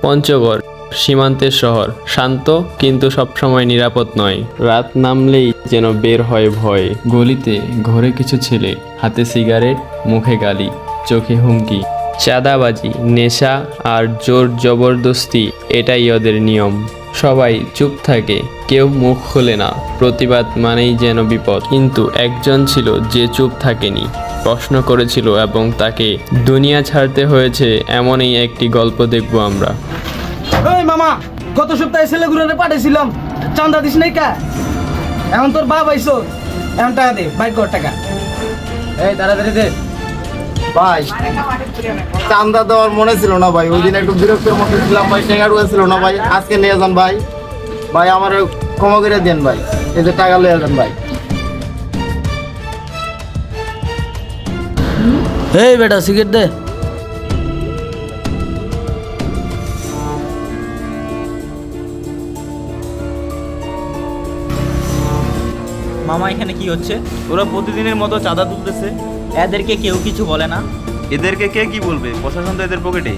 পঞ্চগড় সীমান্তের শহর, শান্ত কিন্তু সবসময় নিরাপদ নয়। রাত নামলেই যেন বের হয় ভয়। গলিতে ঘরে কিছু ছেলে, হাতে সিগারেট, মুখে গালি, চোখে হুমকি। চাঁদাবাজি, নেশা আর জোর জবরদস্তি, এটাই ওদের নিয়ম। সবাই চুপ থাকে, কেউ মুখ খোলে না। প্রতিবাদ মানেই যেন বিপদ। কিন্তু একজন ছিল যে চুপ থাকেনি, প্রশ্ন করেছিল, এবং তাকে দুনিয়া ছাড়তে হয়েছে। এমনই একটি গল্প দেখব আমরা। ওই মামা, গত সপ্তাহে ছেলেগুলোরে পাঠাইছিলাম, চান্দা দিস নাই কা? এখন তোর বাপ আইসো, এখন টাকা দে, বাইক কর টাকা। এই তাড়াতাড়ি দে ভাই। চান্দা দেওয়ার মনে ছিল না ভাই, ওই দিন একটু বিরক্তের মধ্যে ছিলাম ভাই, টেঙ্গা ছিল না ভাই। আজকে নিয়ে যান ভাই, ভাই আমার ক্ষমা করে দেন ভাই, এই যে টাকা লিয়ে যান ভাই। এই বেটা সিগারেট দে। মামা এখানে কি হচ্ছে? ওরা প্রতিদিনের মতো চাঁদা তুলতেছে, এদেরকে কেউ কিছু বলে না। এদেরকে কে কি বলবে? প্রশাসন তো এদের পকেটে।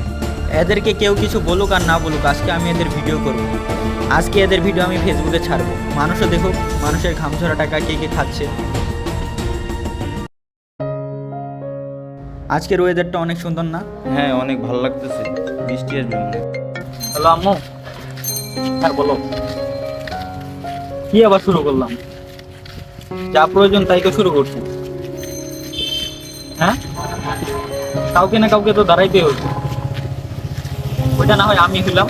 এদেরকে কেউ কিছু বলুক আর না বলুক, আজকে আমি এদের ভিডিও করব। আজকে এদের ভিডিও আমি ফেসবুকে ছাড়বো, মানুষও দেখুক মানুষের ঘামঝরা টাকা কে কে খাচ্ছে। আজকের ওয়েদারটা অনেক সুন্দর না? হ্যাঁ, অনেক ভালো লাগতেছে, বৃষ্টি আসবে মনে হয়। হ্যালো আম্মু। হ্যাঁ বলো, কি আবার শুরু করলাম? যা প্রয়োজন তাই তো শুরু করছি। হ্যাঁ, কাউকে না কাউকে তো দাঁড়াইতে হচ্ছে, ওইটা না হয় আমি হইলাম।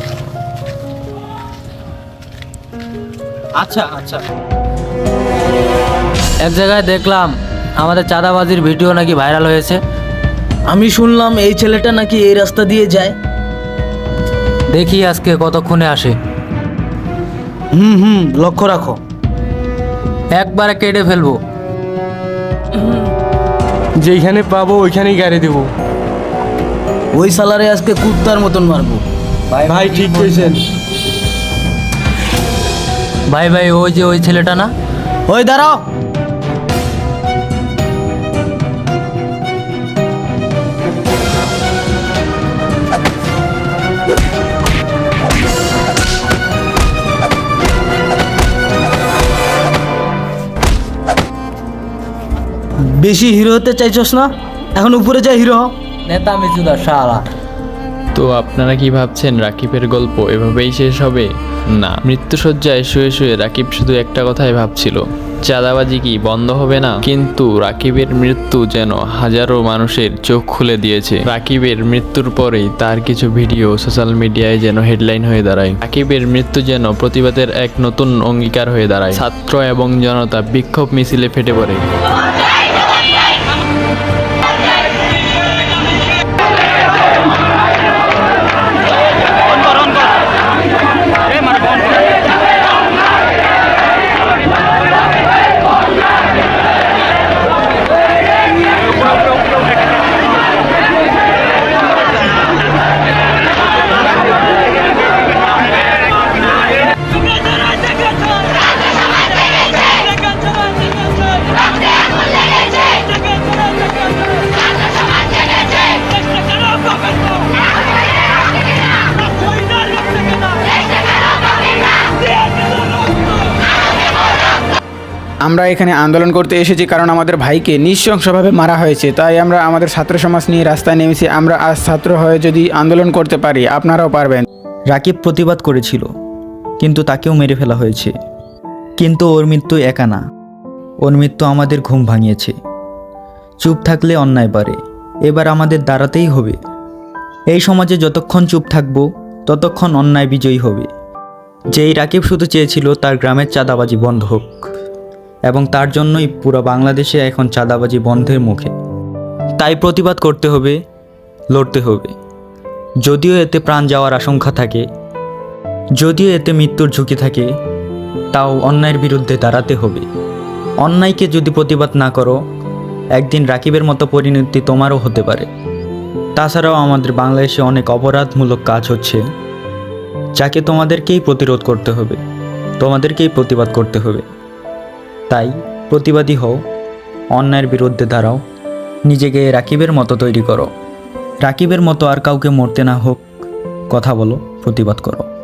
আচ্ছা আচ্ছা। এক জায়গায় দেখলাম আমাদের চাঁদাবাজির ভিডিও নাকি ভাইরাল হয়েছে। আমি শুনলাম এই ছেলেটা নাকি এই রাস্তা দিয়ে যায়। দেখি আজকে কতক্ষণে আসে। লক্ষ্য রাখো। একবারে কেটে ফেলবো। যেখানে পাবো ওইখানেই গাড়ি দেবো। ওই সালারে আজকে কুত্তার মতন মারবো। ভাই ঠিক কইছেন। ভাই ভাই, ওই যে ওই ছেলেটা না? ওই দাঁড়াও। বেশি হিরো হতে চাইছস না? এখন উপরে যা হিরো হ। নেতা মিচুদা শালা। তো আপনারা কি ভাবছেন রাকিবের গল্প এভাবেই শেষ হবে? না, মৃত্যুশয্যায় শুয়ে শুয়ে রাকিব শুধু একটা কথাই ভাবছিল, চাঁদাবাজি কি বন্ধ হবে না? কিন্তু রাকিবের মৃত্যু যেন হাজারো মানুষের চোখ খুলে দিয়েছে। রাকিবের মৃত্যুর পরেই তার কিছু ভিডিও সোশ্যাল মিডিয়ায় যেন হেডলাইন হয়ে দাঁড়ায়। রাকিবের মৃত্যু যেন প্রতিবাদের এক নতুন অঙ্গীকার হয়ে দাঁড়ায়। ছাত্র এবং জনতা বিক্ষোভ মিছিলে ফেটে পড়ে। আমরা এখানে আন্দোলন করতে এসেছি কারণ আমাদের ভাইকে নৃশংসভাবে মারা হয়েছে, তাই আমরা আমাদের ছাত্র সমাজ নিয়ে রাস্তায় নেমেছি। আমরা আজ ছাত্র হয়ে যদি আন্দোলন করতে পারি, আপনারাও পারবেন। রাকিব প্রতিবাদ করেছিল, কিন্তু তাকেও মেরে ফেলা হয়েছে। কিন্তু ওর মৃত্যু একা না, ওর মৃত্যু আমাদের ঘুম ভাঙিয়েছে। চুপ থাকলে অন্যায় বাড়ে, এবার আমাদের দাঁড়াতেই হবে। এই সমাজে যতক্ষণ চুপ থাকবো ততক্ষণ অন্যায় বিজয়ী হবে। যেই রাকিব শুধু চেয়েছিল তার গ্রামের চাঁদাবাজি বন্ধ হোক, এবং তার জন্যই পুরো বাংলাদেশে এখন চাঁদাবাজি বন্ধের মুখে। তাই প্রতিবাদ করতে হবে, লড়তে হবে। যদিও এতে প্রাণ যাওয়ার আশঙ্কা থাকে, যদিও এতে মৃত্যুর ঝুঁকি থাকে, তাও অন্যায়ের বিরুদ্ধে দাঁড়াতে হবে। অন্যায়কে যদি প্রতিবাদ না করো, একদিন রাকিবের মতো পরিণতি তোমারও হতে পারে। তাছাড়াও আমাদের বাংলাদেশে অনেক অপরাধমূলক কাজ হচ্ছে, যাকে তোমাদেরকেই প্রতিরোধ করতে হবে, তোমাদেরকেই প্রতিবাদ করতে হবে। তাই প্রতিবাদী হও, অন্যায়ের বিরুদ্ধে দাঁড়াও, নিজেকে রাকিবের মতো তৈরি করো। রাকিবের মতো আর কাউকে মরতে না হোক, কথা বলো, প্রতিবাদ করো।